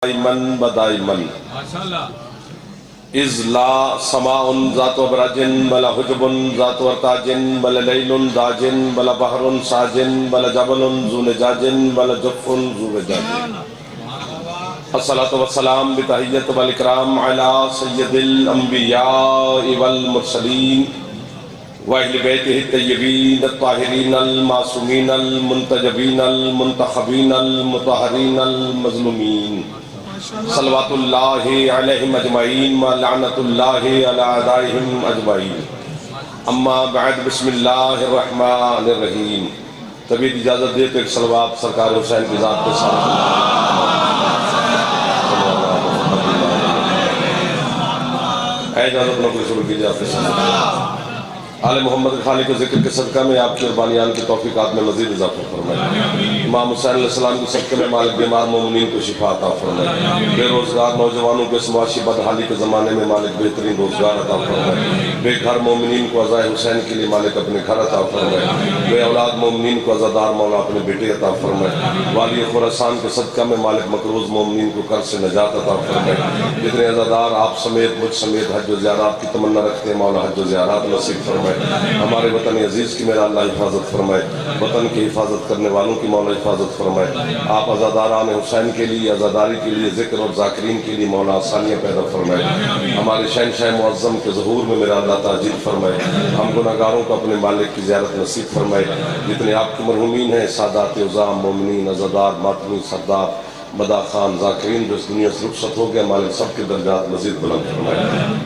दाइमन बदाइमन इज़ला समाउन ज़ातु बराजिन बला हुजबुन ज़ातु अरताजिन बला लैलुन दाजिन बला बहरुन साजिन बला जबलुन ज़ून जाजिन बला जफ़ुन ज़ून जाजिन। अस्सलातु वस्सलाम बितहिय्यत वल इकराम अला सय्यदिल अंबिया वल मुरसलीन व अहले बैतिहि तय्यबीन अत्ताहिरीन अल मासूमीन अल मुंतजबीन अल मुंतखबीन अल मुतहहरीन अल मज़लूमीन सल्लवातुल्लाहि अलैहिम अजमईन व लअनतुल्लाहि अला अदाइहिम अजमईन। अम्मा बअद बिस्मिल्लाहिर रहमानिर रहीम। तबीयत इजाज़त दे तो एक सलवात सरकार हुसैन की ज़ात के साथ इजाज़त नौकरी शुरू कीजिए। आपके साथ आले मोहम्मद खाली के जिक्र के सदका में आपकी और बानियान की तौफीकात में मज़ीद इज़ाफ़ा फरमाए। इमाम हुसैन अलैहिस्सलाम के सदक़े में मालिक बीमार मोमिनीन को शिफा अता फरमाए। बेरोज़गार नौजवानों के समाशी बदहाली के ज़माने में मालिक बेहतरीन रोज़गार अता फरमाए। बेघर मोमिनीन को अज़ाए हुसैन के लिए मालिक अपने घर अता फरमाए। बे औलाद मोमिनीन को अज़ादार मौला अपने बेटे अता फरमाए। वाली खुरासान के सदक़ा में मालिक मकरूज़ मोमिनीन को कर्ज़ से नजात अता फरमाए। जितने अज़ादार आप समेत मुझ समेत हज व ज़ियारत की तमन्ना रखते हैं मौला हज व ज़ियारत नसीब फरमाए। हमारे वतन अजीज़ की मेरा अल्लाह हिफाजत फरमाए। वतन की हिफाजत करने वालों की मौला हिफाजत फरमाए। आप अज़ादारान हुसैन के लिए अज़ादारी के लिए ज़िक्र और ज़ाकिरीन के लिए मौला आसानियाँ पैदा फरमाए। हमारे शहनशाह मुअज़्ज़म के ज़हूर में मेरा अल्लाह ताजील फरमाए। हम गुनाहगारों को अपने मालिक की ज़ियारत नसीब फरमाए। जितने आपके मरहूमीन हैं सादात उज़ाम मोमिनीन अज़ादार मातमी सरदार मदा खान ज़ाकिरीन जो इस दुनिया से रुखसत हो गया मालिक सबके दर्जात मज़ीद बुलंद फरमाए।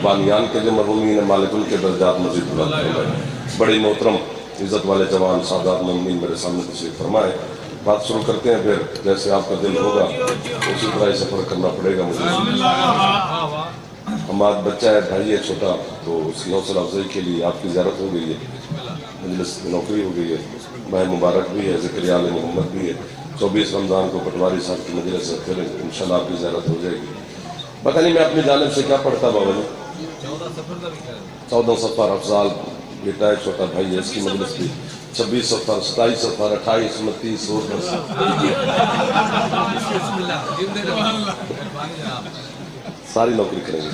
बानियान के जो मरहूमीन है मालिक उनके दर्जात मज़ीद बुलंद फरमाए। बड़ी मोहतरम इज़्ज़त वाले जवान सादात मोमिनीन मेरे सामने तशरीफ़ फरमाए। बात शुरू करते हैं, फिर जैसे आपका दिल होगा उसी तरह ही सफ़र करना पड़ेगा मुझे। हमारा बच्चा है, भाई है छोटा, तो उसकी हौसला अफजाई के लिए आपकी ज़ियारत हो गई है, मजलिस में नौकरी हो गई है, भाई मुबारक भी है, ज़िक्र आले मोहम्मद भी है। 24 रमज़ान को पटवारी साहब की मजलिस से फिर इंशाल्लाह आपकी ज़ियारत हो जाएगी। पता नहीं मैं अपनी जानिब से क्या पढ़ता बाबा जी। 14 सफ़र अफजाल बेटा है, छोटा भाई है, इसकी मजलिस भी 26 सफ़र 27 सफ़र 28 29 सारी नौकरी करेंगे।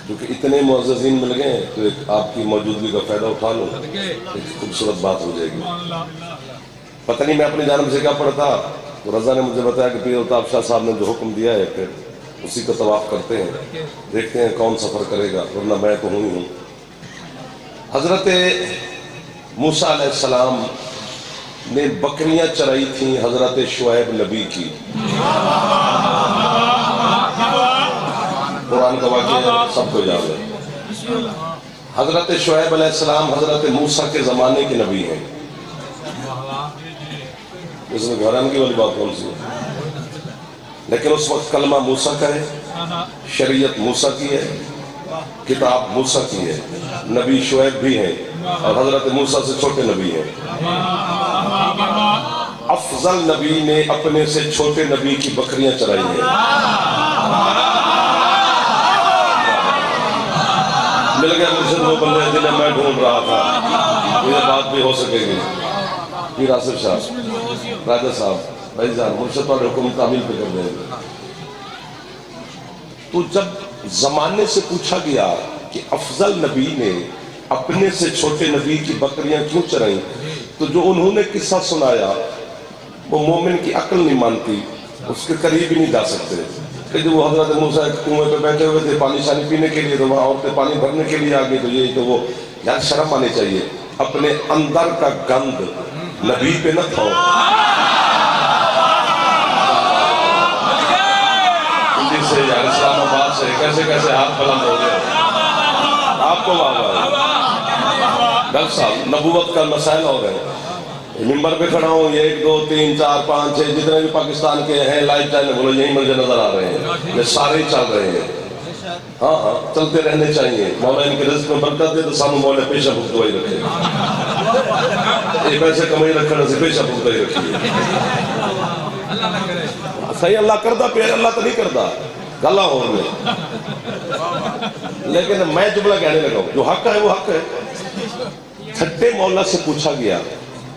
क्योंकि इतने मुअज़्ज़ज़ीन मिल गए तो एक आपकी मौजूदगी का फ़ायदा उठा लो, एक खूबसूरत बात हो जाएगी। पता नहीं मैं अपनी जानिब से क्या पढ़ता, तो रज़ा ने मुझे बताया कि पीर अल्ताफ़ शाह साहब ने जो हुक्म दिया है फिर उसी का तवाफ़ करते हैं, देखते हैं कौन सफ़र करेगा, वरना मैं तो हूँ ही हूँ। हज़रत मूसा अलैहिस्सलाम ने बकरियाँ चराई थी हज़रत शुएब नबी की। कुरान का वाक़या सबको याद है। हज़रत शुएब अलैहिस्सलाम हज़रत मूसा के ज़माने के नबी हैं। इसमें घरानगी वाली बात कौन सी है? लेकिन उस वक्त कलमा मूसा का है, शरीयत मूसा की है, किताब मूसा की है, नबी शुएब भी हैं और हजरत मूसा से छोटे नबी हैं। अफजल नबी ने अपने से छोटे नबी की बकरियां चराई हैं। मिल गया मुझे वो बंदे जिन्हें मैं ढूंढ रहा था। ये बात भी हो सकेगी। फिर आसिफ साहब, राजा साहब, भाईजान मुर्शद वाले हुक्म तामील पे कर देंगे। तो जब जमाने से पूछा गया कि अफजल नबी ने अपने से छोटे नबी की बकरियां क्यों चराई, तो जो उन्होंने किस्सा सुनाया वो मोमिन की अक्ल नहीं मानती, उसके करीब ही नहीं जा सकते। कि जो वो हजरत मूसा कुएं पे बैठे हुए थे पानी शानी पीने के लिए, तो वहाँ औरतें पानी भरने के लिए आ गई, तो ये तो वो यार शर्म आनी चाहिए। अपने अंदर का गंद नबी पे न था। से यार इस्लामाबाद से कैसे कैसे हाथ बुलंद हो गए आपको डॉक्टर साहब। नबूवत का मसाइल हो गए। मिंबर पे खड़ा हूँ, 1 2 3 4 5 6 जितने भी पाकिस्तान के हैं लाइव चैनल बोलो यही मुझे नजर आ रहे हैं, ये सारे चल रहे हैं। हाँ हाँ चलते रहने चाहिए। मौला इनके रिज़्क़ में बरकत दे तो सामू मौला पेशा भुगतवाई रखे, ये पैसे कमाई रखने से पेशा भुगतवाई रखिए। सही अल्लाह करदा पे, अल्लाह तो नहीं करदा गला हो में। लेकिन मैं जुमला कहने लगा, जो हक है वो हक है। छठे मौला से पूछा गया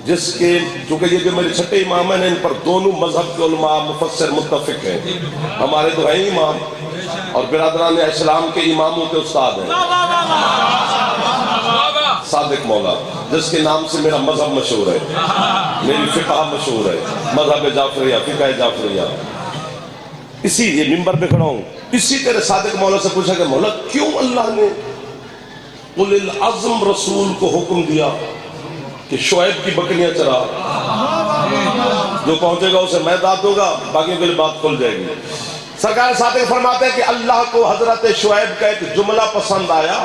जिसके चूंकि ये जो मेरे छठे इमाम हैं इन पर दोनों मजहब के उलमा मुफस्सिर मुत्तफिक हैं। हमारे तो हैं इमाम और बिरादरान इस्लाम के इमामों के उस्ताद हैं। सादिक मौला जिसके नाम से मेरा मजहब मशहूर है, मेरी फिक़ह मशहूर है, मजहब जाफरिया, फिक़ह जाफरिया। इसी ये मिंबर पे खड़ा हूँ, इसी तरह सादिक मौला से पूछा कि मौला क्यों अल्लाह ने उलिल अज़्म रसूल को हुक्म दिया कि शुएब की बकरियां चरा, जो पहुंचेगा उसे मैं दाद दूंगा, बाकी के लिए बात खुल जाएगी। सरकार सादिक फरमाते हैं कि अल्लाह को हजरत शुएब का एक जुमला पसंद आया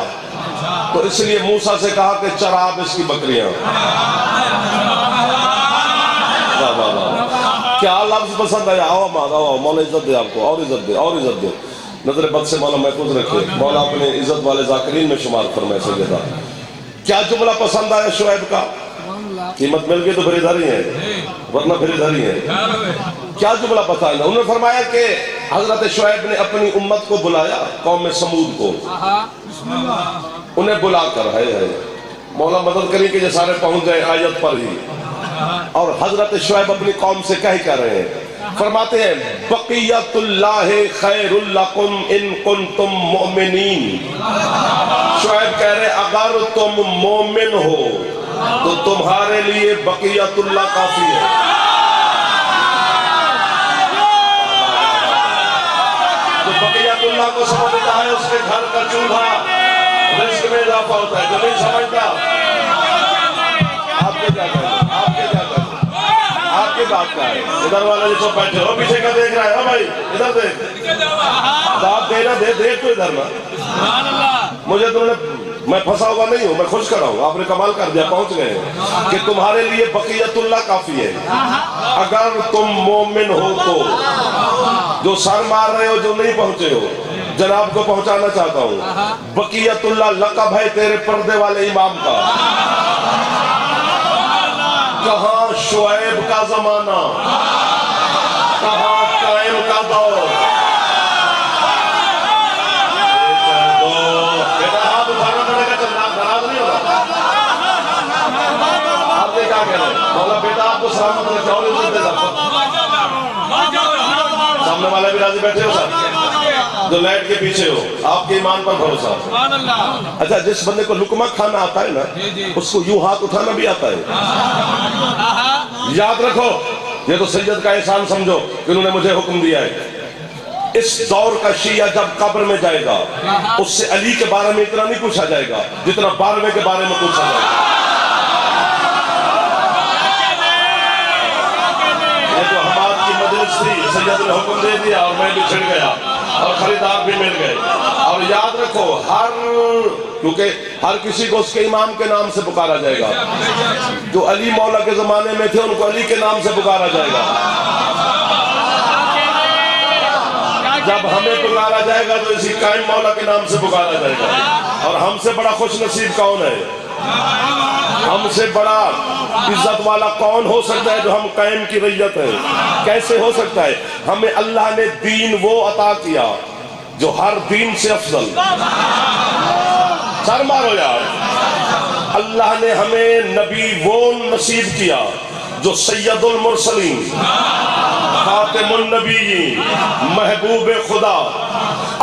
तो इसलिए मूसा से कहा कि चरा अब इसकी बकरियां। क्या लफ्ज पसंद आया? आओ मौला इज्जत दे आपको, और इज्जत दे, और इज्जत दे। नजर बद से मौला महफूज रखे, मौला अपने इज्जत वाले जाकिरीन में शुमार फरमाए सैयदा। क्या जुमला पसंद आया शुएब का? कीमत मिल गई तो फिर इधर ही है, वरना फिर इधर ही है। क्या जुमला पसंद है? उन्होंने फरमाया कि हजरत शुएब ने अपनी उम्मत को बुलाया, कौम में समूद को, उन्हें बुलाकर है मौला मदद करें कि ये सारे पहुंच जाए आयत पर ही। और हजरत शुएब अपनी कौम से कह कर रहे हैं, फरमाते हैं बक़ियतुल्लाह खैरुल लकुम इन कुंतुम मुमिनीन। शुएब कह रहे अगर तुम मोमिन हो तो तुम्हारे लिए बक़ियतुल्लाह काफी है। तो बक़ियतुल्लाह को समझता है उसके घर का चूल्हा रिस्क में इजाफा होता है, जो नहीं समझता आपके क्या करें, आपकी बात का है। इधर वाले जो बैठे हो पीछे का देख रहा है, भाई इधर देख, दाद देना दे, देख तो इधर ना। मुझे तुमने, मैं फंसा हुआ नहीं हूँ, मैं खुश कर रहा हूँ, आपने कमाल कर दिया, पहुंच गए कि तुम्हारे लिए बक़ियतुल्लाह काफी है अगर तुम मोमिन हो तो। जो सर मार रहे हो, जो नहीं पहुंचे हो, जनाब को पहुंचाना चाहता हूँ, बक़ियतुल्लाह लक़ब है तेरे पर्दे वाले इमाम का। कहाँ शुएब का जमाना, कहाँ कायम का दौर। बेटा हाथ उठाना पड़ेगा, नाराज नहीं होगा। आपने क्या कह रहे मौला? बेटा आपको सलामत रखे और इज्जत दे। सामने वाले भी राजी बैठे हो सर, जो लाइट के पीछे हो, आपके ईमान पर भरोसा। अच्छा, जिस बंदे को लुकमा खाना आता है ना, उसको यूं हाथ उठाना भी आता है। याद रखो, ये तो सैयद का एहसान समझो कि उन्होंने मुझे हुक्म दिया है। इस दौर का शिया जब कब्र में जाएगा उससे अली के बारे में इतना नहीं पूछा जाएगा जितना 12वें के बारे में पूछा जाएगा। ये तो हमाद की मजलिस थी, सैयद ने हुक्म दे दिया और मैं भी छिड़ गया और खरीदार भी मिल गए। और याद रखो, क्योंकि हर किसी को उसके इमाम के नाम से पुकारा जाएगा। जो अली मौला के जमाने में थे उनको अली के नाम से पुकारा जाएगा। जब हमें पुकारा जाएगा तो इसी कायम मौला के नाम से पुकारा जाएगा। और हमसे बड़ा खुश नसीब कौन है? हमसे बड़ा इज्जत वाला कौन हो सकता है जो हम कायम की रैयत है? कैसे हो सकता है? हमें अल्लाह ने दीन वो अता किया जो हर दीन से अफजल। सर मारो यार। अल्लाह ने हमें नबी वो नसीब किया जो सैयदुल मुरसलीन, खातिमुन नबीयीन, महबूब खुदा।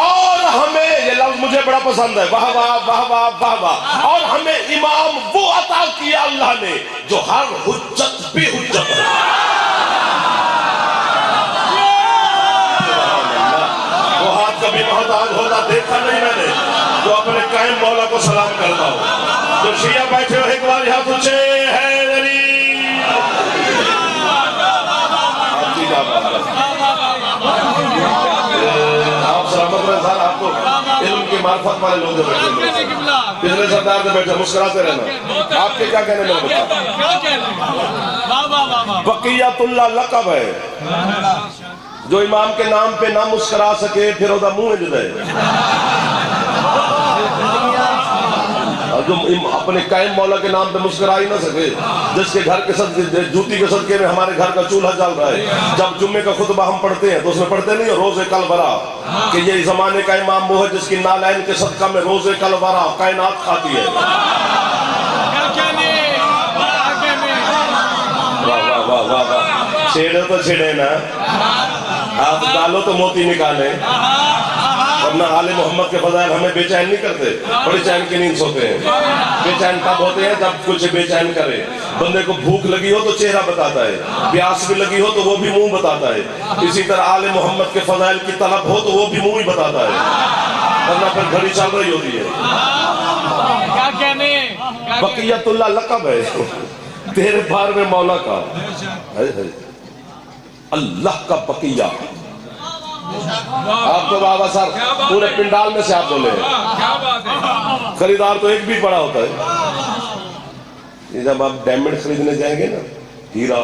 और हमें, ये लफ्ज मुझे बड़ा पसंद है, वाह वाह वाह वाह वाह वाह। और हमें इमाम वो अता किया अल्लाह ने जो हर हुज्जत भी हुज्जत है। वो हाथ कभी मोहताज होता देखा नहीं मैंने जो अपने कायम मौला को सलाम करता हो। जो शिया बैठे हो एक बार हाथ ऊंचे है, आप सलामत रहे सर। आपको इल्म की मार्फत वाले लोग बैठे, पिछले सरदार से बैठे, मुस्कुराते रहना। आपके क्या कहने में बता? बक़ियतुल्लाह लक़ब है। जो इमाम के नाम पे ना मुस्कुरा सके फिर ओदा मुंह हिल जाए। जो अपने कायम मौला के नाम पे मुस्कुरा ही ना सके, जिसके घर के सदके, जूती के सदके में हमारे घर का चूल्हा जल रहा है। जब जुम्मे का खुतबा हम पढ़ते हैं तो उसमें पढ़ते नहीं रोजे कल वरा कि ये जमाने का इमाम वो है जिसकी नालैन के सदका में रोजे कल वरा कायनात खाती है। छेड़ो तो छेड़े ना, हाथ डालो तो मोती निकाले, वरना आले मोहम्मद के फज़ाइल हमें बेचैन नहीं करते। बड़ी चैन की नींद सोते हैं। बेचैन कब होते हैं? जब कुछ बेचैन करे। बंदे को भूख लगी हो तो चेहरा बताता है, प्यास भी लगी हो तो वो भी मुंह बताता है। इसी तरह आले मोहम्मद के फज़ाइल की तलब हो तो वो भी मुंह ही बताता है, वरना फिर घड़ी चल रही होती है। क्या कहने? बकियतुल्लाह लक़ब है तेरे बार में मौला का है। अल्लाह का बकिया। आप तो बाबा साहब पूरे पिंडाल में से आप बोले, खरीदार तो एक भी पड़ा होता है। जब आप डायमंड खरीदने जाएंगे ना, हीरा,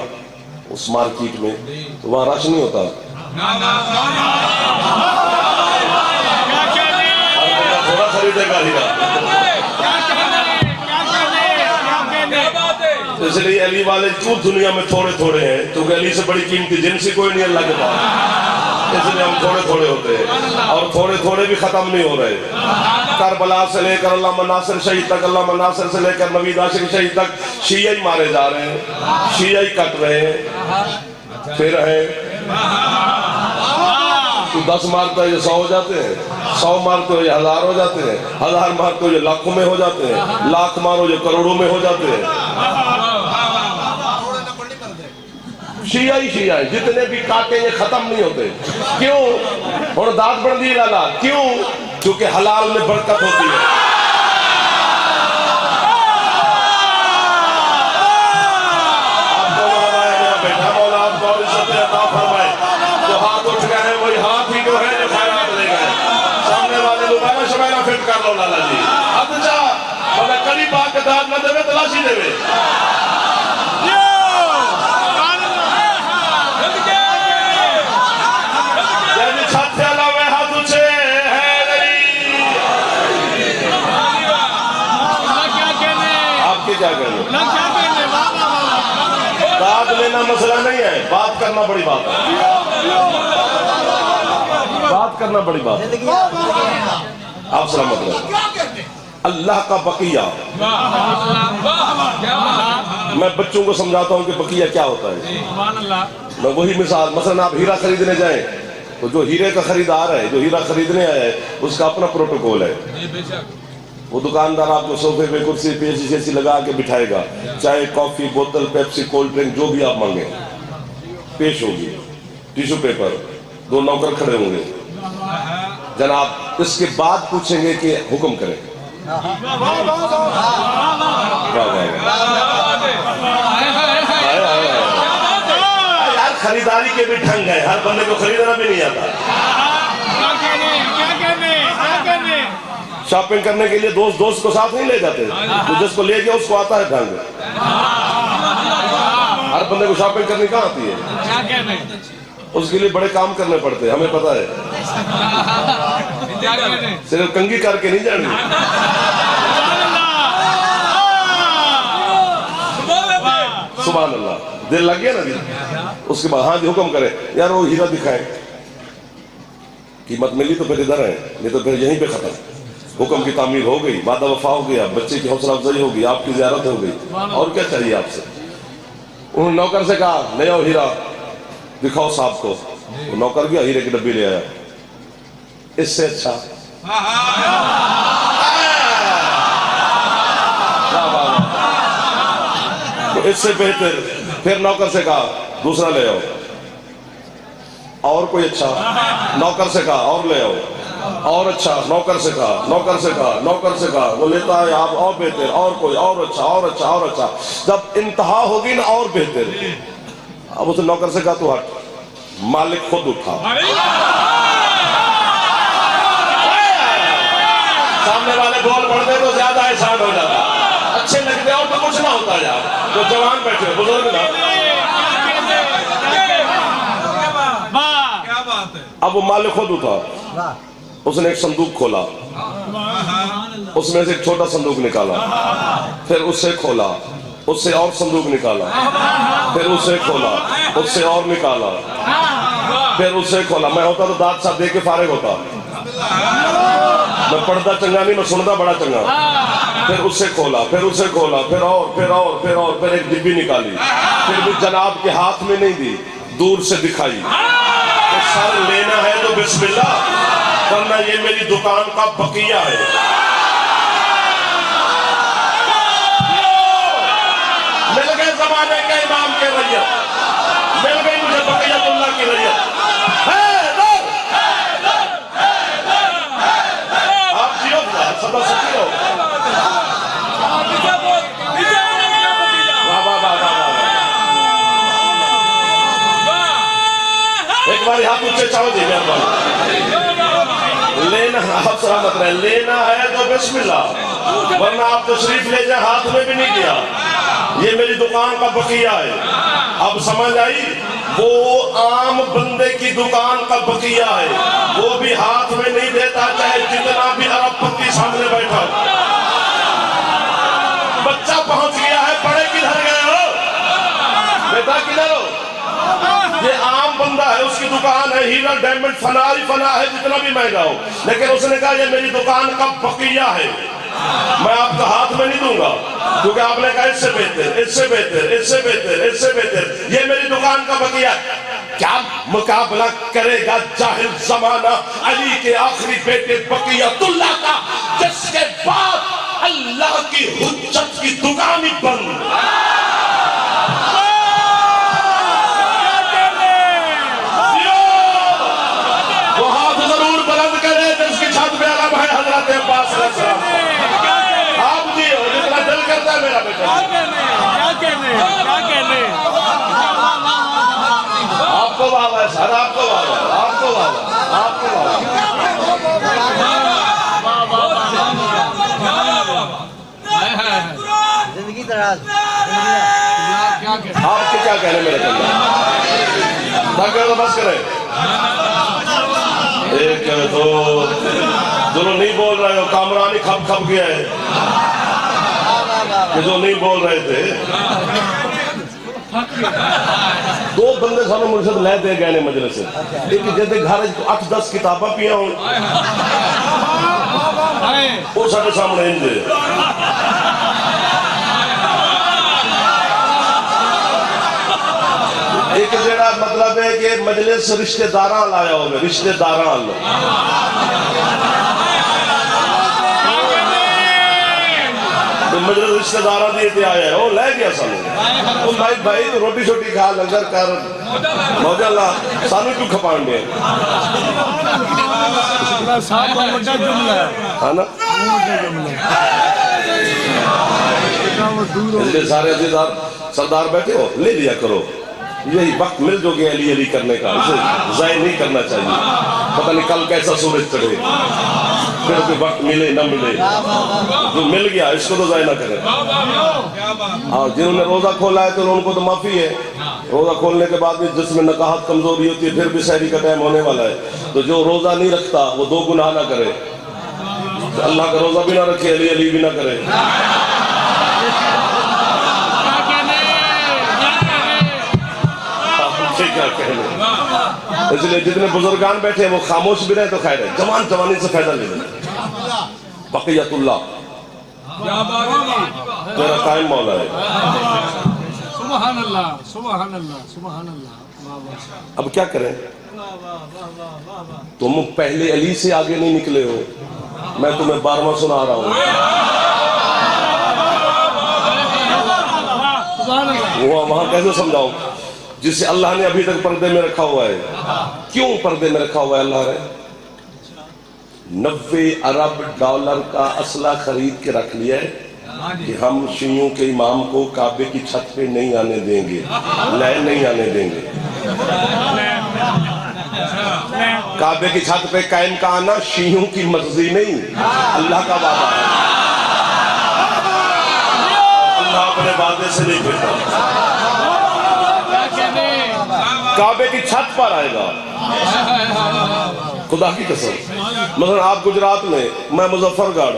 उस मार्केट में, तो वहां रश नहीं होता। थोड़ा खरीदेगा हीरा, इसलिए अली वाले क्यों दुनिया में थोड़े थोड़े हैं? क्योंकि अली से बड़ी कीमती जिनसी कोई नहीं अल्लाह के पास, इसलिए हम थोड़े थोड़े होते हैं। और थोड़े थोड़े भी खत्म नहीं हो रहे। करबला से लेकर अल्लामा नासिर शहीद तक, अल्लामा नासिर से लेकर नवीद आशिक शहीद तक शिया ही मारे जा रहे हैं, शिया ही कट रहे हैं। फिर है तो 10 मारते हो ये 100 हो जाते हैं, 100 मारते हो ये 1000 हो जाते हैं, 1000 मारते हो ये लाखों में हो जाते हैं, लाख मारो ये करोड़ों में हो जाते हैं। शिया ही शिया है, जितने भी काटे ये खत्म नहीं होते। क्यों? और दांत बढ़ दी लाला, क्यों? क्योंकि हलाल में बरकत होती है। आपको मेरा बेटा मौला आपको और इज्जत अता फरमाए। जो हाथ उठ गए हैं वही हाथ ही को है जो खैरात ले गए। सामने वाले मोबाइल शबाइला फिट कर लो लाला जी। अब जा मगर करीब बात के दाद न देवे तलाशी देवे। क्या कहने? दाद लेना मसला नहीं है, बात करना बड़ी बात है। बात करना बड़ी बात है। आप सलामत रहो। अल्लाह का बकिया। मैं बच्चों को समझाता हूँ कि बकिया क्या होता है। मैं वही मिसाल, मसलन आप हीरा खरीदने जाएं तो जो हीरे का खरीदार है, जो हीरा खरीदने आया है, उसका अपना प्रोटोकॉल है। वो दुकानदार आपको सोफे पे कुर्सी पे ऐसी लगा के बिठाएगा, चाहे कॉफी, बोतल, पेप्सी, कोल्ड ड्रिंक जो भी आप मांगे पेश होगी। टिश्यू पेपर, 2 नौकर खड़े होंगे। जनाब इसके बाद पूछेंगे कि हुक्म करें। यार खरीदारी के भी ढंग है, हर बंदे को खरीदना भी नहीं आता। शॉपिंग करने के लिए दोस्त को साथ नहीं ले जाते, तो जिसको ले गया उसको आता है ढंग। हर बंदे को शॉपिंग करनी कहाँ आती है? उसके लिए बड़े काम करने पड़ते हैं, हमें पता है। सिर्फ कंगी करके नहीं जानी। सुभान अल्लाह, दिल लग गया ना दिल। उसके बाद हाँ जी हुक्म करे, यार वो हीरा दिखाए। कीमत मिली तो फिर इधर है, नहीं तो फिर यहीं पे खत्म। हुक्म की तामीर हो गई, वादा वफा हो गया, बच्चे की हौसला अफजाई होगी, आपकी ज़ियारत हो गई, और क्या चाहिए आपसे? उन्होंने नौकर से कहा ले आओ हीरा दिखाओ साहब को। वो नौकर गया, हीरे की डब्बी ले आया। इससे अच्छा तो इससे बेहतर फिर नौकर से कहा दूसरा ले आओ, और कोई अच्छा, नौकर से कहा और ले आओ, और अच्छा, नौकर से कहा, नौकर से कहा, नौकर से कहा, वो लेता है आप, और बेहतर, और कोई, और अच्छा, और अच्छा, और अच्छा। जब इंतहा होगी ना और बेहतर, अब उसे नौकर से कहा तू हट, मालिक खुद उठा। सामने वाले बोल पड़ते तो ज्यादा एहसान हो जाता, अच्छे लगते और तो कुछ ना होता यार। तो जवान बैठे बुजुर्ग ना, अब वो मालिक खुद उठा। उसने एक संदूक खोला, उसमें से एक छोटा संदूक निकाला, फिर उससे खोला, उससे और संदूक निकाला, फिर उससे खोला, उससे और निकाला, फिर उससे खोला। मैं होता तो दांत साथ दे के फारिग होता। मैं पढ़ता चंगा नहीं, मैं सुनता बड़ा चंगा। फिर उससे खोला, फिर उससे खोला, फिर और, फिर और, फिर और, फिर एक डिब्बी निकाली, फिर भी जनाब के हाथ में नहीं दी, दूर से दिखाई तो सर लेना है तो बिस्मिल्लाह, वरना ये मेरी दुकान का बकिया है। मिल गए जमाने के इमाम के रैयत, मिल गई मुझे बकियतुल्लाह की रैयत। आप जियो सदा सुखी हो। एक बार हाथ ऊंचे चाहो जी मेहरबानी। लेना आप सलामत रहे, लेना है तो बिस्मिल्लाह, वरना आप तशरीफ ले जाए हाथ में भी नहीं किया। ये मेरी दुकान का बकिया है। अब समझ आई, वो आम बंदे की दुकान का बकिया है, वो भी हाथ में नहीं देता चाहे जितना भी अरबपति सामने बैठा। बच्चा पहुंच गया है, बड़े किधर गए हो बेटा, किधर हो? ये आम बंदा है, उसकी दुकान है, हीरा डायमंड फना ही फना है, जितना भी महंगा हो, लेकिन उसने कहा ये मेरी दुकान का बकिया है, मैं आपका हाथ में नहीं दूंगा, क्योंकि आपने कहा इससे बेहतर, इससे बेहतर, इससे बेहतर, इससे बेहतर, ये मेरी दुकान का बकिया। क्या मुकाबला करेगा जाहिल जमाना अली के आखिरी बेटे बकियतुल्लाह का, जिसके बाद अल्लाह की हुज्जत की दुकान ही बंद। आप जी हो जितना दिल करता है मेरा बेटा। आपको बाबा है सर, आपको बाबा, आपको बाबा, आपको बाबा। जिंदगी दराज। आपके क्या कहने मेरे कल्ला, तो बस करें। एक तो जो नहीं बोल रहे हो, कामरानी खप खप गया है कि जो नहीं बोल रहे थे। दो बंदे सानू मुर्शद लै दे गए ने मजलिस से, एक जैसे घर 8-10 किताबा पिया हो, वो साढ़े सामने इंज एक जरा मतलब है कि मजलिस रिश्तेदार लाया हो, रिश्तेदार मजलिस रिश्तेदार दी आया है, वो लै गया सानू। भाई भाई तो रोटी छोटी खा, लंगर कर, मौजा ला, सानू क्यों खपान दे है ना। इसलिए सारे अजीज़ार सरदार बैठे हो, ले लिया करो, यही वक्त मिल जो गया अली अली करने का, इसे ज़ाय नहीं करना चाहिए। पता नहीं कल कैसा सूरज चढ़े, फिर कोई वक्त मिले न मिले, जो मिल गया इसको तो ज़ाय ना करें। हाँ, जिन्होंने रोज़ा खोला है तो उनको तो माफ़ी है, रोज़ा खोलने के बाद भी जिसमें नकाहत कमजोरी होती है, फिर भी सहरी का टाइम होने वाला है, तो जो रोज़ा नहीं रखता वो 2 गुनाह ना करे, तो अल्लाह का रोज़ा भी ना रखे, अली अली भी ना करे। क्या कहने, इसलिए जितने बुजुर्गान बैठे हैं वो खामोश भी रहे तो खैर है, जवान जवानी से फायदा ले लें। बकियतुल्लाह तेरा कायम मौला है। सुभान अल्लाह, सुभान अल्लाह, सुभान अल्लाह। अब क्या करें, तुम पहले अली से आगे नहीं निकले हो, मैं तुम्हें 12वां सुना रहा हूँ। वो वहां कैसे समझाऊं जिसे अल्लाह ने अभी तक पर्दे में रखा हुआ है। क्यों पर्दे में रखा हुआ है अल्लाह ने? 90 अरब डॉलर का असला खरीद के रख लिया है कि हम शियों के इमाम को काबे की छत पे नहीं आने देंगे, लय नहीं आने देंगे। काबे की छत पे कायम का आना शियों की मर्जी नहीं, अल्लाह का वादा है। अल्लाह अपने वादे से नहीं फिरता। काबे की छत पर आएगा, खुदा की कसम। मतलब आप गुजरात में, मैं मुजफ्फरगढ़,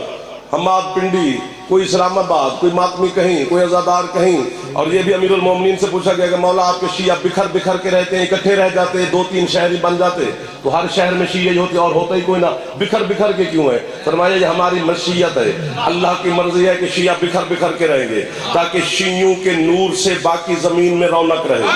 हमाद पिंडी, कोई इस्लामाबाद, कोई मातमी कहीं, कोई अजादार कहीं, और ये भी अमीरुल मोमिनीन से पूछा गया कि मौला आपके शिया बिखर बिखर के रहते हैं, इकट्ठे रह जाते हैं, 2-3 शहर ही बन जाते, तो हर शहर में शिया ही होते और होता ही कोई ना, बिखर बिखर के क्यों है? फरमाया ये हमारी मशीयत है, अल्लाह की मर्जी है कि शिया बिखर बिखर के रहेंगे ताकि शियों के नूर से बाकी जमीन में रौनक रहे।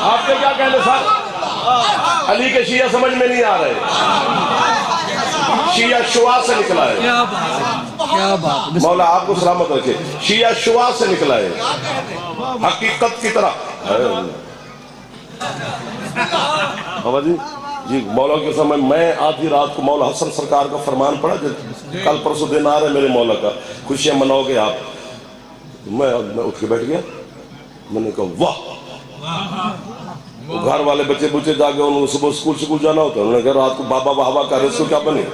आपके क्या कहने साहब? अली के शिया समझ में नहीं आ रहे, शिया शुआ से निकला है। क्या बात, क्या बात। मौला आपको सलामत रखे। शिया शुआ से निकला है, हकीकत की तरह। बाबा जी जी, मौला के समय मैं आधी रात को मौला हसन सरकार का फरमान पढ़ा, कल परसों दिन आ रहे मेरे मौला का, खुशियां मनाओगे आप। मैं उठ के बैठ गया, मैंने कहा वाह। घर वाले बच्चे बुच्चे जाके उनको सुबह स्कूल जाना होता है, उन्होंने कहा रात को बाबा वाहवा कर रहे, क्या बने।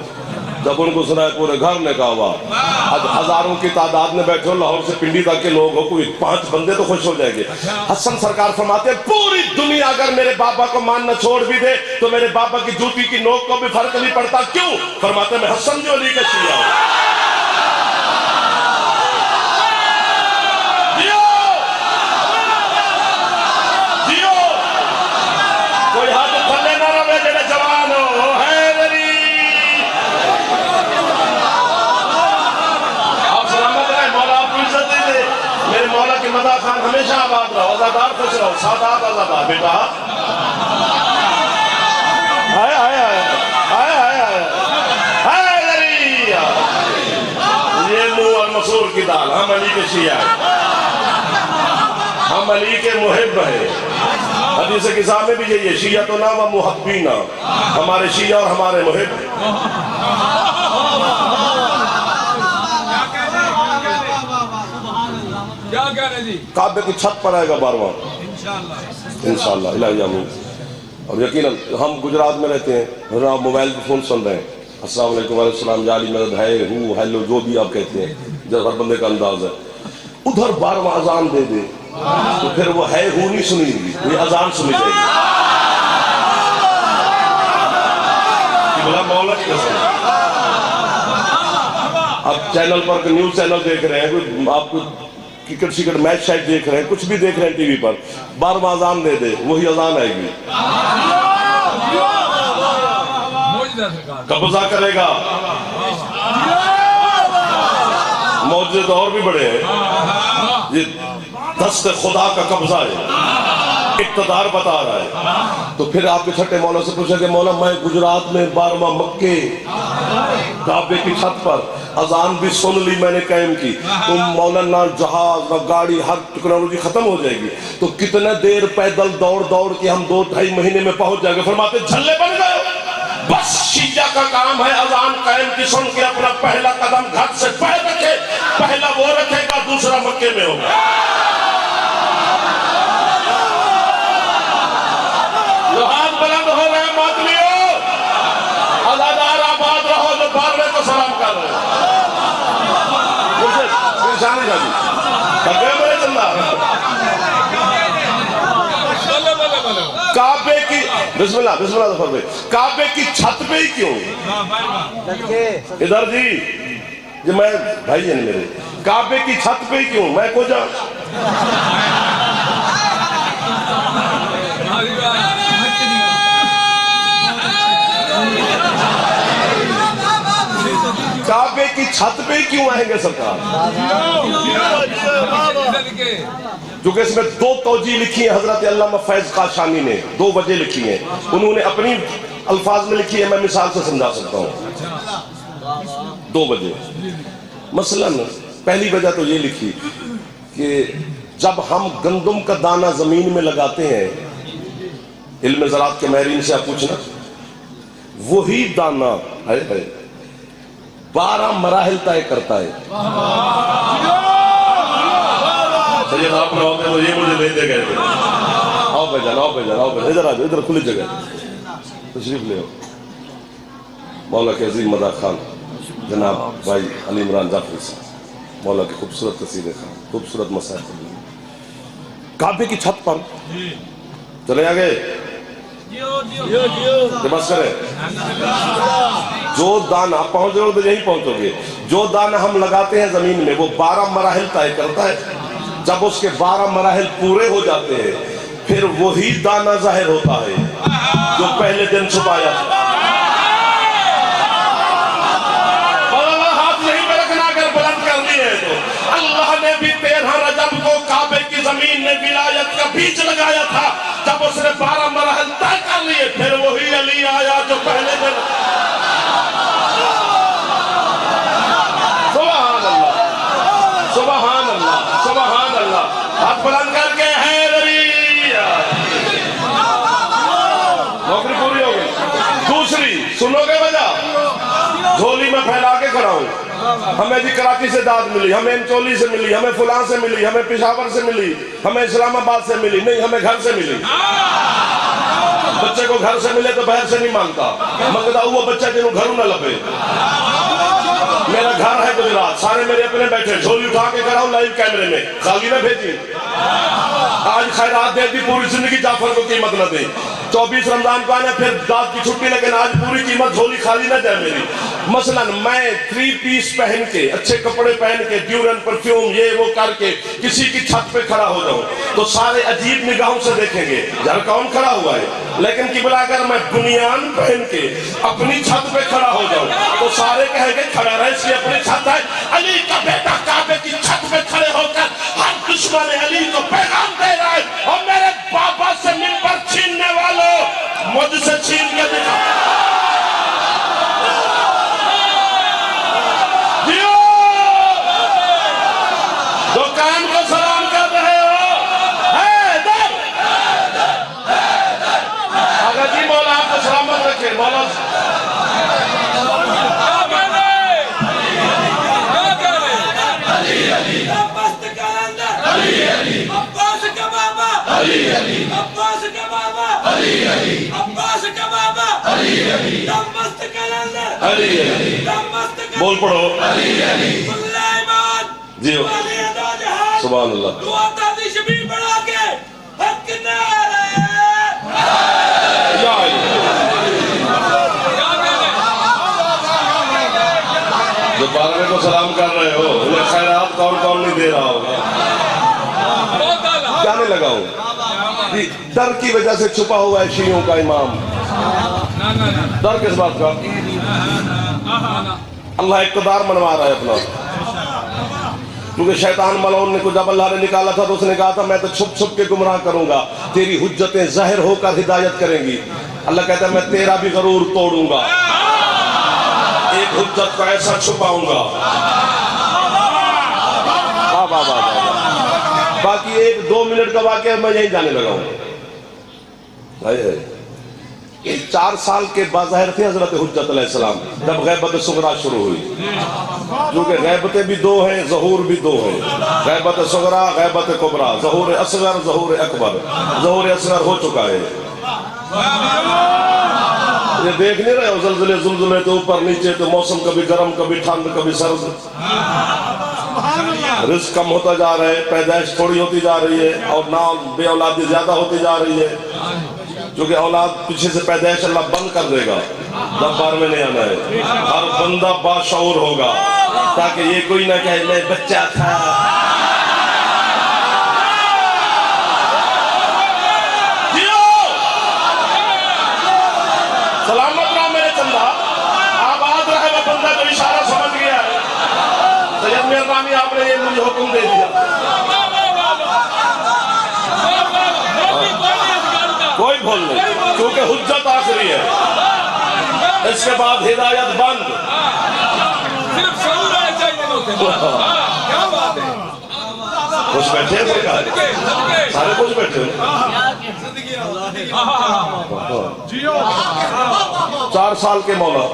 जब उनको सुना पूरे घर ने कहा वाह। आज हजारों की तादाद में बैठे हो, लाहौर से पिंडी तक के लोग हो, कोई 5 बंदे तो खुश हो जाएंगे। हसन सरकार फरमाते हैं पूरी दुनिया अगर मेरे बाबा को मानना छोड़ भी दे तो मेरे बाबा की जूती की नोक को भी फर्क नहीं पड़ता। क्यों? फरमाते मैं हसन जो अली का शिया हूं। कोई हाथ थले ना रहे जेड़े जवान हो हैदरी। आप सलामत रहे, मौला आपको इज्जत दे दे। मेरे मौला की मदा खान हमेशा आबाद रहो, आजादार खुश रहो, सादात आजादार बेटा। हाय हाय हाय हाय हाय हाय हैदरी। ये मुंह और मसूर की दाल, हम अली के शिया, हम अली के मुहिब हैं। हदीस किताब में भी यही है, शिया तो ना व मुहब्बीना, हमारे शिया और हमारे मुहिब। क्या कह रहे जी? काबे की छत पर आएगा 12वां इंशाअल्लाह इलाही आमीन। और यकीनन हम गुजरात में रहते हैं, आप मोबाइल पर फोन सुन रहे हैं, अस्सलाम वालेकुम वालेकुम सलाम, जाली मदद है, हूँ हेलो जो भी आप कहते हैं, जब हर बंदे का अंदाज है। उधर 12वां अजान दे दे तो फिर वो है हूँ नहीं सुनेगी, ये अजान सुनी जाएगी। मौला की कसम। अब चैनल पर न्यूज चैनल देख रहे हैं, कोई आपको क्रिकेट शिकेट मैच शायद देख रहे हैं, कुछ भी देख रहे हैं टीवी पर, 12वां अजान दे दे वही अजान आएगी, कब्जा करेगा। मौजूद तो और भी बड़े हैं, ये दस्त खुदा का कब्जा है, इक़्तिदार बता रहा है। तो फिर आपके छठे मौला से पूछा कि मौला मैं गुजरात में 12वां मक्के काबे की छत पर अजान भी सुन ली मैंने कायम की, तो मौला ना जहाज ना गाड़ी, हर टेक्नोलॉजी खत्म हो जाएगी, तो कितने देर पैदल दौड़ दौड़ के हम 2-2.5 महीने में पहुंच जाएंगे। फरमाते झल्ले बन गए। बस शिया का काम है अजान कायम की सुन के अपना पहला कदम घर से पैर रखे, पहला वो रखेगा दूसरा मक्के में होगा। जो हाथ बुलंद हो रहे हैं मातमियों, अज़ादार आबाद रहो, जो 12वें को सलाम कर रहे हैं। निशानी जाती मेरे चंदा काबे की बिस्मिल्लाह बिस्मिल्लाह दफर में काबे की छत पे ही क्यों? इधर जी जो मैं भाई है मेरे, काबे की छत पे ही क्यों? मैं को जा काबे की छत पे क्यों आएंगे सरकार? क्योंकि इसमें 2 तौजी लिखी है हजरत अल्लामा फैज काशानी ने, 2 वजह लिखी है, उन्होंने अपनी अल्फाज में लिखी है, मैं मिसाल से समझा सकता हूँ। 2 वजह। मसलन पहली वजह तो ये लिखी कि जब हम गंदम का दाना जमीन में लगाते हैं, इल्म ज़राअत के माहिरीन से आप पूछना, वही दाना 12 मराहिल तय करता है। सैयद आप होते तो ये मुझे ले दे गए थे। आओ भाईजान, आओ भाईजान, आओ भाईजान, इधर आ जाओ, इधर खुली जगह तशरीफ ले आओ। मौला के अजीम मदा खान जनाब भाई अली इमरान जाफरी साहब, मौला के खूबसूरत कसीदे खान, खूबसूरत मसाइल। काबे की छत पर चले आ गए, बस करें। जो दाना आप पहुंचोगे तो यही पहुंचोगे, जो दाना हम लगाते हैं जमीन में वो 12 मराहिल तय करता है। जब उसके 12 मराहिल पूरे हो जाते हैं फिर वही दाना जाहिर होता है जो पहले दिन छुपाया था। हाथ यहीं पे रखना, अगर बुलंद करनी है तो अल्लाह ने भी 13 रजब को काबे की जमीन में विलायत का बीज लगाया था। जब उसने 12 मरहल तय कर लिए, फिर वही अली आया जो पहले दिन। सुभान अल्लाह, सुभान अल्लाह, सुभान अल्लाह। हाथ बुलंद करके है अली, नौकरी पूरी हो गई। दूसरी सुनोगे वजह, झोली में फैला के खड़ा हूं। हमें जी कराची से दाद मिली, हमें इंचोली से मिली, हमें फुलां से मिली, हमें पेशावर से मिली, हमें इस्लामाबाद से मिली, नहीं हमें घर से मिली। बच्चे को घर से मिले तो बाहर से नहीं मांगता, मंगता हुआ बच्चा जिन्हों घर न लगे। मेरा घर है गुजरात, सारे मेरे अपने बैठे, झोली उठा के खड़ा हूं लाइव कैमरे में, खाली ना भेजी। आज खैरात दे दी, पूरी जिंदगी जाफर को कीमत न दी। 24 रमजान को आना, फिर दाद की छुट्टी, लेकिन आज पूरी कीमत झोली खाली ना जाए मेरी। मसलन मैं 3 पीस पहन के, अच्छे कपड़े पहन के, ड्यूरन परफ्यूम ये वो करके किसी की छत पे खड़ा हो जाऊं तो सारे अजीब निगाहों से देखेंगे, यार कौन खड़ा हुआ है। लेकिन कि बोला अगर मैं बुनियान पहन के अपनी छत पे खड़ा हो जाऊं तो सारे कहेंगे खड़ा रहे, इसकी अपनी छत है। अली का बेटा काबे की छत पे खड़े होकर हर दुश्मन अली को पैगाम दे रहा है, और मेरे बाबा से मिंबर छीनने वालों मुझसे छीन के दिखा। दुकान को सलाम कर रहे हो, अगर जी मौला आपको सलामत रखे। मौला बोल पढ़ो जी। सुभान अल्लाह। जो 12वें को सलाम कर रहे हो उन्हें खैरात कौन कौन नहीं दे रहा होगा, क्या नहीं लगाऊं? डर की वजह से छुपा हुआ है शियों का इमाम। डर किस बात का? अल्लाह इक़्तिदार मनवा रहा है अपना, क्योंकि शैतान मलऊन ने को जब अल्लाह ने निकाला था तो उसने कहा था मैं तो छुप छुप के गुमराह करूंगा, तेरी हुज्जतें ज़ाहिर होकर हिदायत करेंगी। अल्लाह कहता है मैं तेरा भी गरूर तोड़ूंगा, एक हुज्जत को ऐसा छुपाऊंगा। बाकी 1-2 मिनट का वाकया मैं यही जाने लगा हूं। 4 साल के बाज़ाहिर थे हजरत हुज्जत अलैहिस्सलाम जब गैबत सुगरा शुरू हुई, क्योंकि गैबतें भी 2 हैं, ज़हूर भी 2 हैं। गैबत सुगरा, गैबत कुबरा, ज़हूर असगर, ज़हूर अकबर। ज़हूर असगर हो चुका है, ये देख नहीं रहे हो? ज़लज़ले ज़ुलज़ुले तो ऊपर नीचे, तो मौसम कभी गर्म कभी ठंड कभी सर्द, रिस्क कम होता जा रहा है, पैदाइश थोड़ी होती जा रही है, और ना बे औलादी ज्यादा होती जा रही है, क्योंकि औलाद पीछे से पैदाइश अल्लाह बंद कर देगा जब 12 में आना है। हर बंदा बाशऊर होगा ताकि ये कोई ना कहे मैं बच्चा था। सलामत रहा मेरे चंदा, आबाद रहे वो बंदा जो इशारा समझ गया है। सैयद मेहरबानी आपने ये मुझे हुक्म दे दिया, कोई भूल नहीं, क्योंकि हुज्जत आखिरी है, इसके बाद हिदायत बंद। सिर्फ शऊर आना चाहिए लोगों को। क्या बात है, खुश बैठे हैं सरकार, सारे खुश बैठे हैं। 4 साल के मौला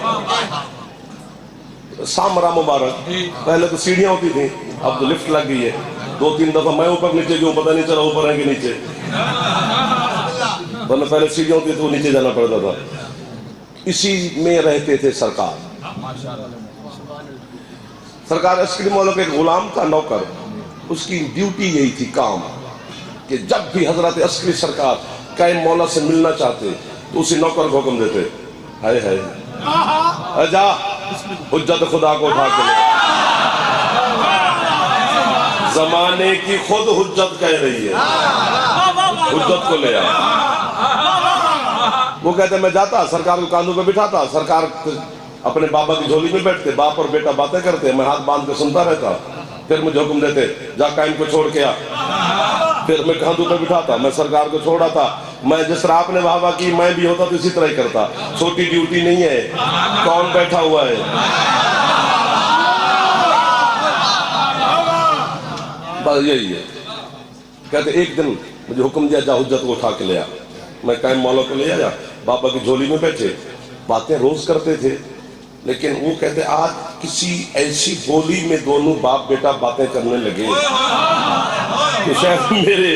सामरा मुबारक, पहले तो सीढ़ियां होती थी, अब तो लिफ्ट लग गई है। 2-3 दफा मैं ऊपर नीचे क्यों पता नहीं चला, ऊपर है कि नीचे, वरना पहले सीढ़ियां होती तो नीचे जाना पड़ता था। इसी में रहते थे सरकार। सरकार अस्करी मौला का एक गुलाम था, नौकर, उसकी ड्यूटी यही थी काम, कि जब भी हजरत अस्करी सरकार कायम मौला से मिलना चाहते तो उसी नौकर को हुक्म देते, हाय हाय जा हुज्जत खुदा को उठा के ले। जमाने की खुद हुज्जत कह रही है, हुज्जत को ले आ। वो कहते मैं जाता, सरकार को कांधों पे बिठाता, सरकार अपने बाबा की झोली में बैठते, बाप और बेटा बातें करते, मैं हाथ बांध के सुनता रहता। फिर मुझे हुक्म देते जा कायम को छोड़ के आ, फिर मैं कांधों पे बिठाता, मैं सरकार को छोड़ा था, मैं जिस तरह आपने वाह वाह की, मैं भी होता तो इसी तरह ही करता। छोटी ड्यूटी नहीं है, कौन बैठा हुआ है, बस यही है। कहते एक दिन मुझे हुक्म दिया, जा हुज्जत को उठा के ले आ। मैं कायम मौला को ले आया, बाबा की झोली में बैठे, बातें रोज करते थे, लेकिन वो कहते आज किसी ऐसी बोली में दोनों बाप बेटा बातें करने लगे कि शायद मेरे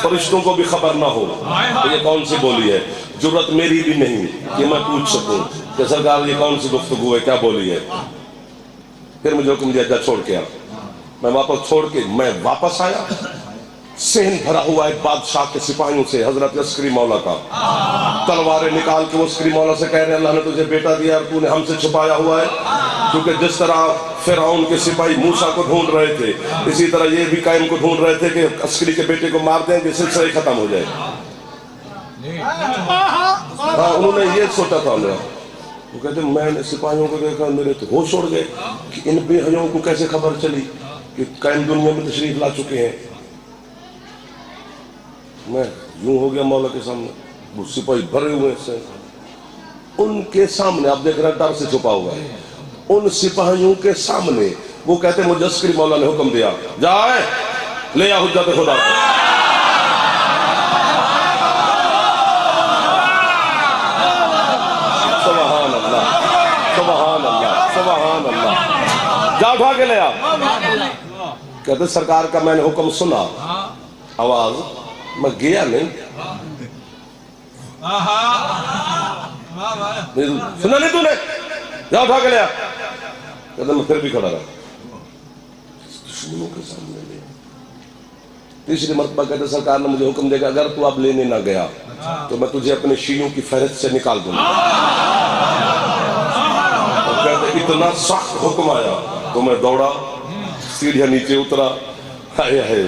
फरिश्तों को भी खबर ना हो तो ये कौन सी बोली है। जुर्रत मेरी भी नहीं कि मैं पूछ सकूं कि सरकार ये कौन सी गुफ्तगू है, क्या बोली है। फिर मुझे हुक्म दिया, जा छोड़ के आ। मैं वापस छोड़ के मैं वापस आया, सहन भरा हुआ है बादशाह के सिपाहियों से, हजरत अस्करी मौला का। तलवारें निकाल के वो अस्करी मौला से कह रहे हैं, अल्लाह ने तुझे बेटा दिया और तूने हमसे छुपाया हुआ है। क्योंकि जिस तरह फिरौन के सिपाही मूसा को ढूंढ रहे थे, इसी तरह ये भी कायम को ढूंढ रहे थे कि अस्करी के बेटे को मार देंगे, सिलसिला ही खत्म हो जाए। हाँ, उन्होंने ये सोचा था। वो कहते मैंने सिपाहियों को देखा, मेरे तो होश उड़ गए कि इन बेहयों को कैसे खबर चली कि कायम दुनिया में तशरीफ ला चुके हैं। मैं यूं हो गया मौला के सामने, वो सिपाही भरे हुए से उनके सामने, आप देख रहे हैं डर से छुपा हुआ है, उन सिपाहियों के सामने वो कहते मुझे अस्करी मौला ने हुक्म दिया, जाए ले आ हुज्जत खुदा को। सुभान अल्लाह, सुभान अल्लाह, सुभान अल्लाह, जा उठा के ले आ। कहते सरकार का मैंने हुक्म सुना, आवाज, मैं गया नहीं, सुना नहीं तूने, जा उठा के ले आ। कहते मैं फिर भी खड़ा रहा, दुश्मनों के सामने ले। तीसरी मरतबा कहते सरकार ने मुझे हुक्म देगा, अगर तू अब लेने ना गया तो मैं तुझे अपने शीयों की फहरिस्त से निकाल दूंगा। और कहते इतना सख्त हुक्म आया तो मैं दौड़ा, सीढ़ियां नीचे उतरा, हाय हाय।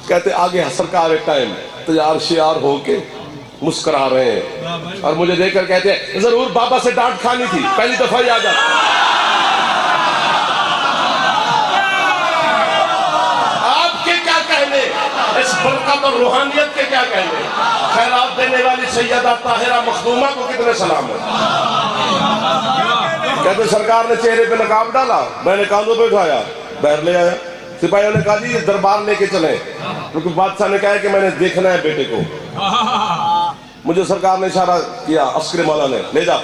कहते आगे सरकार एक टाइम तैयार शियार होके मुस्कुरा रहे हैं और मुझे देखकर कहते हैं जरूर बाबा से डांट खानी थी, पहली दफा याद आ। आपके क्या कहने, इस बरकत और रूहानियत के क्या कहने। खैरात देने वाली सैयदा ताहिरा मखदूमा को कितने सलाम है। कहते सरकार ने चेहरे पे नकाब डाला, मैंने कांधों पे उठाया, बाहर ले आया। सिपाहियों ने कहा जी ये दरबार लेके चले, क्योंकि बादशाह ने कहा कि मैंने देखना है बेटे को। मुझे सरकार ने इशारा किया, अस्करी मौला ने, ले जा।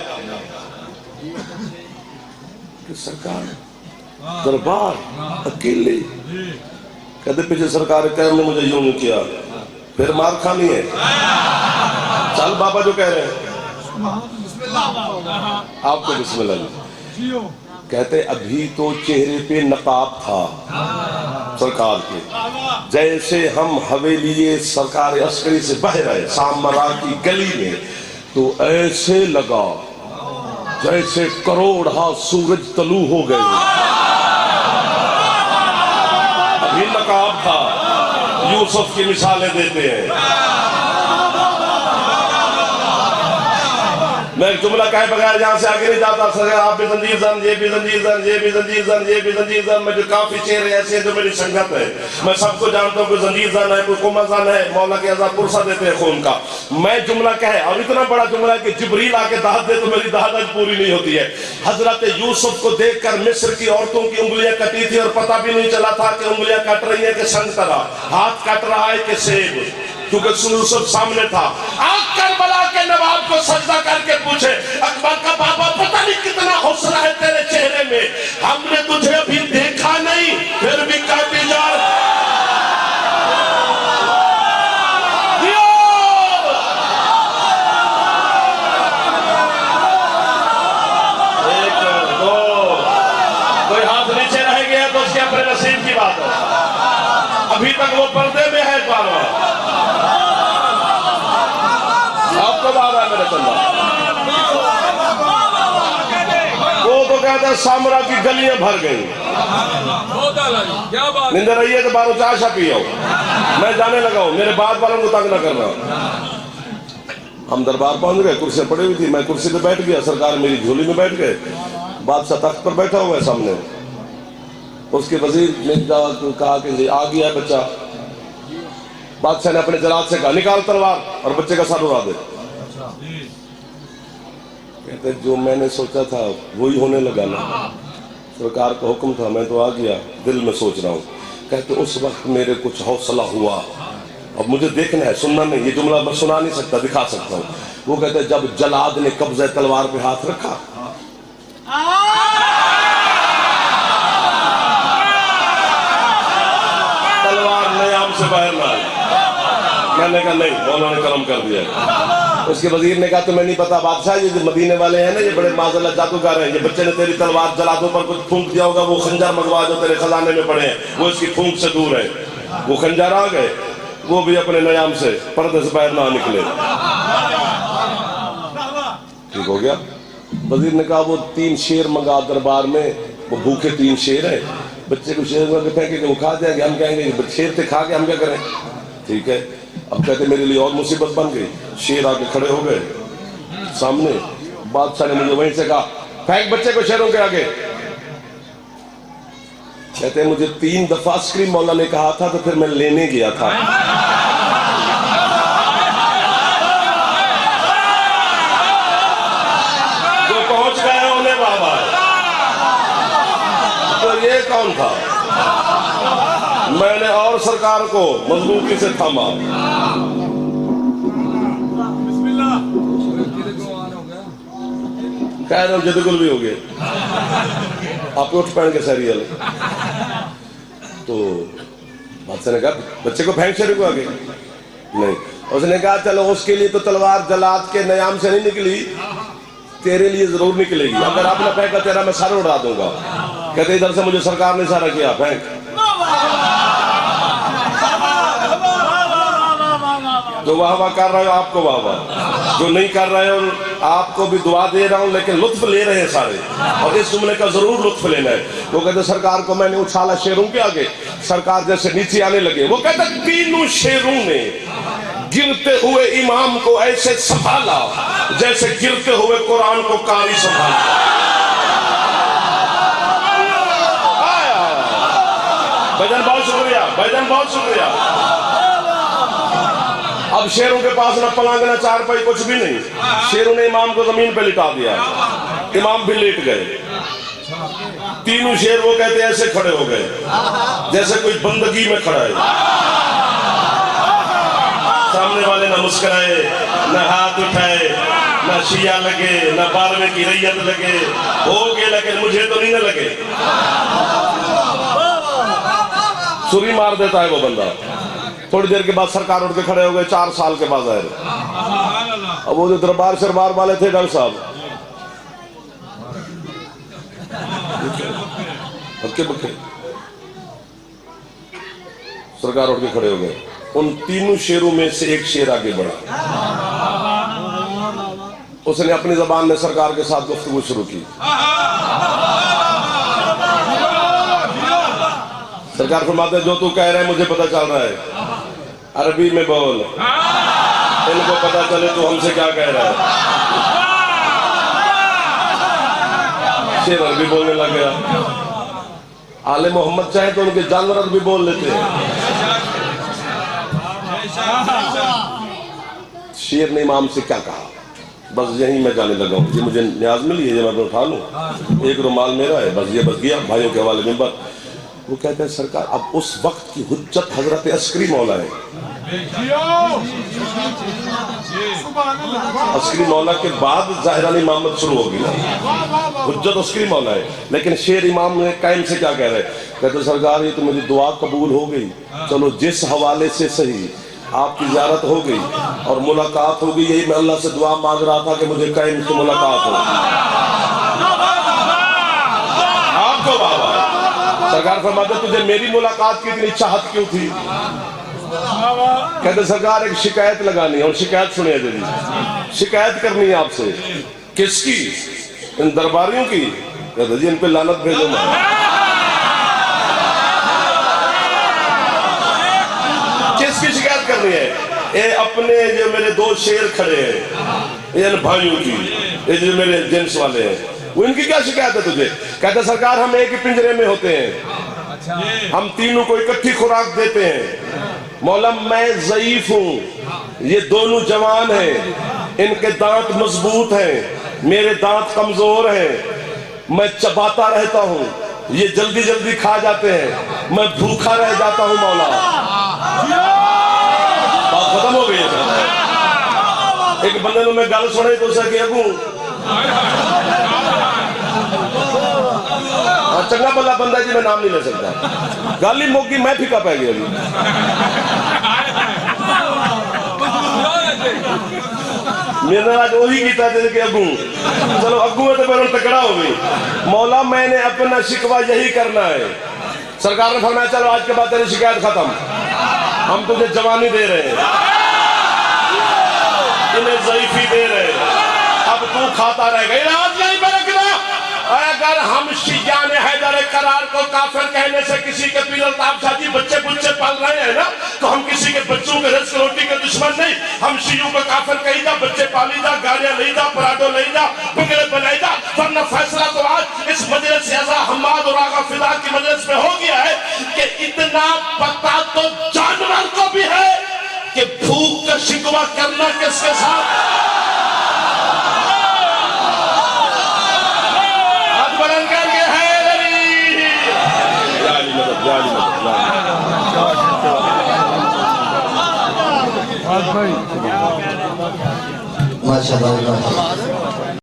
कि सरकार दरबार अकेले, कहते पीछे सरकार ने मुझे यूं किया, फिर मार खानी है, चल बाबा जो कह रहे हैं आपको बिस्मिल्लाह। कहते अभी तो चेहरे पे नकाब था सरकार के, जैसे हम हवेली सरकार अस्करी से बह रहे सामरा की गली में, तो ऐसे लगा जैसे करोड़ हाथ सूरज तलू हो गए। अभी नकाब था, यूसुफ की मिसालें देते हैं। मैं जुमला कहे बगैर यहाँ से आगे नहीं जाता। सर आप भी जंजीर जन, ये भी जंजीर जन, ये भी जंजीर जन, ये भी जंजीर जन। मुझे काफी चेहरे ऐसे हैं जो मेरी संगत है, मैं सबको जानता हूँ। कोई जंजीर जन है, कोई कुमजन है, मौला के अज़ा पुरसा देते हैं खून का। मैं जुमला कहे, और इतना बड़ा जुमला है कि जिब्रील आके दाद दे तो मेरी दाद आज पूरी नहीं होती है। हजरत यूसुफ को देखकर मिस्र की औरतों की उंगलियां कटी थी और पता भी नहीं चला था कि उंगलियां कट रही है कि संतरा, हाथ कट रहा है कि सेब, क्योंकि यूसुफ सामने था। करबला के नवाब को सजदा करके पूछे, अकबर का बाबा पता नहीं कितना हौसला है तेरे चेहरे में, हमने तुझे अभी देखा नहीं फिर भी कहती जा। एक दो, कोई हाथ नीचे रह गया तो उसके अपने नसीब की बात है। अभी तक वो पर्दे में है बार-बार। वो तो कहता सामरा की गलियां भर गई, निंदर रही है तो बारो चाय शा पियो। मैं जाने लगा हूं, मेरे बाद वालों को तंग न करना। हम दरबार पहुंच गए, कुर्सियां पड़ी हुई थी, मैं कुर्सी पे बैठ गया, सरकार मेरी झोली में बैठ गए, बादशाह तख्त पर बैठा हुआ है सामने। उसके वजीर ने कहा कि आ गया बच्चा, बादशाह ने अपने जलाद से कहा निकाल तलवार और बच्चे का सर उड़ा दे। कहते जो मैंने सोचा था वही होने लगा ना, सरकार का हुक्म था, मैं तो आ गया, दिल में सोच रहा हूँ। कहते उस वक्त मेरे कुछ हौसला हुआ, अब मुझे देखना है, सुनना नहीं, ये जुमला मैं सुना नहीं सकता, दिखा सकता हूँ। वो कहते जब जलाद ने कब्जे तलवार पे हाथ रखा, तलवार नयाम से बाहर ना आई। मैंने कहा नहीं, मौला ने कलम कर दिया। उसके वजीर ने कहा तुम्हें नहीं पता बादशाह, ये जो मदीने वाले हैं ना, ये बड़े माज़ल्लाह जादूगर हैं, ये बच्चे ने तेरी तलवार जलादों पर कुछ फूंक दिया होगा, वो खंजर मंगवा जो तेरे खजाने में पड़े हैं, वो इसकी फूंक से दूर है। वो खंजर आ गए, वो भी अपने नयाम से पर्दे से बाहर ना निकले। ठीक हो गया। वजीर ने कहा वो 3 शेर मंगा दरबार में, वो भूखे 3 शेर है, बच्चे को शेर में फेंके वो खा जाएंगे, हम कहेंगे शेर थे खा के हम क्या करें। ठीक है, अब कहते मेरे लिए और मुसीबत बन गई। शेर आके खड़े हो गए सामने, बादशाह ने मुझे वहीं से कहा फेंक बच्चे को शेरों के आगे। कहते मुझे 3 दफा आइसक्रीम मौला ने कहा था, तो फिर मैं लेने गया था। जो पहुंच गए उन्हें बाबा, तो ये कौन था? मैंने और सरकार को मजबूती से थामा। कह रहे जदगुल भी हो गए, आप उठ पहन के सरियल। तो बादशाह ने कहा बच्चे को फेंक शेर को आगे नहीं। उसने कहा चलो उसके लिए तो तलवार जलाद के नयाम से नहीं निकली, तेरे लिए जरूर निकलेगी, अगर आपने फेंका तेरा मैं सर उड़ा दूंगा। कहते इधर से मुझे सरकार ने इशारा किया फेंक। जो वाह वाह कर रहे हो आपको वाह वाह, जो नहीं कर रहे हो आपको भी दुआ दे रहा हूं, लेकिन लुत्फ ले रहे हैं सारे, और इस जुमले का जरूर लुत्फ लेना है। वो कहते सरकार को मैंने उछाला शेरों के आगे, सरकार जैसे नीचे आने लगे। वो कहते 3 शेरों ने गिरते हुए इमाम को ऐसे संभाला जैसे गिरते हुए कुरान को कारी संभाला। भाईजान बहुत शुक्रिया, भाईजान बहुत शुक्रिया। अब शेरों के पास ना पलंग ना चारपाई कुछ भी नहीं, शेरों ने इमाम को जमीन पे लिटा दिया, इमाम भी लेट गए। 3 शेर वो कहते ऐसे खड़े हो गए जैसे कोई बंदगी में खड़ा है। सामने वाले ना मुस्कुराए, ना हाथ उठाए, ना शिया लगे, ना 12वें की रैयत लगे, हो गए लेकिन मुझे तो नहीं ना लगे। सुरी मार देता है वो बंदा। थोड़ी देर के बाद सरकार उठ के खड़े हो गए, 4 साल के बाद आए। अब वो जो दरबार सरबार वाले थे डॉक्टर साहब, हक्के बक्के सरकार उठ के खड़े हो गए। उन 3 शेरों में से एक शेर आगे बढ़ा, उसने अपनी जबान में सरकार के साथ गुफ्तगू शुरू की। सरकार फरमाते जो तू कह रहा है मुझे पता चल रहा है, अरबी में बोल, इनको पता चले तो हमसे क्या कह रहा है। शेर अरबी बोलने लग गया। आले मोहम्मद चाहे तो उनके जानवर अरबी बोल लेते हैं। शेर ने इमाम से क्या कहा, बस यही मैं जाने लगा हूँ, ये मुझे न्याज मिली है, ये मैं उठा लूँ, एक रुमाल मेरा है, बस ये बस गया भाइयों के हवाले में। बस वो कहते हैं सरकार अब उस वक्त की हुज्जत हजरत अस्करी मौला है। अस्करी मौला के बाद ज़ाहिरानी इमामत शुरू होगी ना, हुज्जत अस्करी मौला है। लेकिन शेर इमाम ने कायम से क्या कह रहे, कहते सरकार ये तो मेरी दुआ कबूल हो गई, चलो जिस हवाले से सही आपकी ज़ियारत हो गई और मुलाकात हो गई, यही मैं अल्लाह से दुआ मांग रहा था कि मुझे कायम से मुलाकात हो। आपको बाबा सरकार फरमाते तुझे मेरी मुलाकात की इतनी चाहत क्यों थी? कहते सरकार एक शिकायत लगानी है, और शिकायत सुनिए जल्दी, शिकायत करनी है आपसे। किसकी? इन दरबारियों की। कहते जी इन पे लानत भेजो मैं। किसकी शिकायत करनी है? ये अपने जो मेरे 2 शेर खड़े हैं, इन भाइयों की, ये जो मेरे जेंट्स वाले हैं, वो इनकी क्या शिकायत है तुझे? कहते सरकार हम एक ही पिंजरे में होते हैं, हम तीनों को इकट्ठी खुराक देते हैं, मौला मैं ज़ईफ हूँ, ये दोनों जवान हैं, इनके दांत मजबूत हैं, मेरे दांत कमजोर हैं, मैं चबाता रहता हूँ, ये जल्दी जल्दी खा जाते हैं, मैं भूखा रह जाता हूँ मौला। बात खत्म हो गई है। एक बंदे ने मैं गल सुनी तो उसे अगू चंगा भला बंदा जी, मैं नाम नहीं ले सकता, गल ही मुक्की, मैं फीका पै गया। मेरे आज वही किया कि अगू, चलो अगू है तो मेरे तकड़ा हो गई। मौला मैंने अपना शिकवा यही करना है। सरकार ने फरमाया चलो आज के बाद तेरी शिकायत खत्म, हम तुझे जवानी दे रहे हैं, इन्हें ज़ईफी दे रहे हैं, अब तू खाता रहेगा। इलाज नहीं बरकना। अगर हम शियान हैदर करार को काफिर कहने से किसी के पीर अल्ताफ शादी बच्चे बुच्चे पाल रहे हैं ना, तो हम किसी के बच्चों के रिज़्क़ रोटी के दुश्मन नहीं। हम शियों को काफिर कही जा, बच्चे पाली जा, गाड़ियां ले जा, पराठो ले जा, बिगड़े बनाई जा। वरना फैसला तो आज इस मजलिस से आज़ा हम्माद और आगा फिदा की मजलिस में हो गया है कि इतना पता तो जानवर को भी है कि भूख का शिकवा करना किसके साथ। माशाअल्लाह।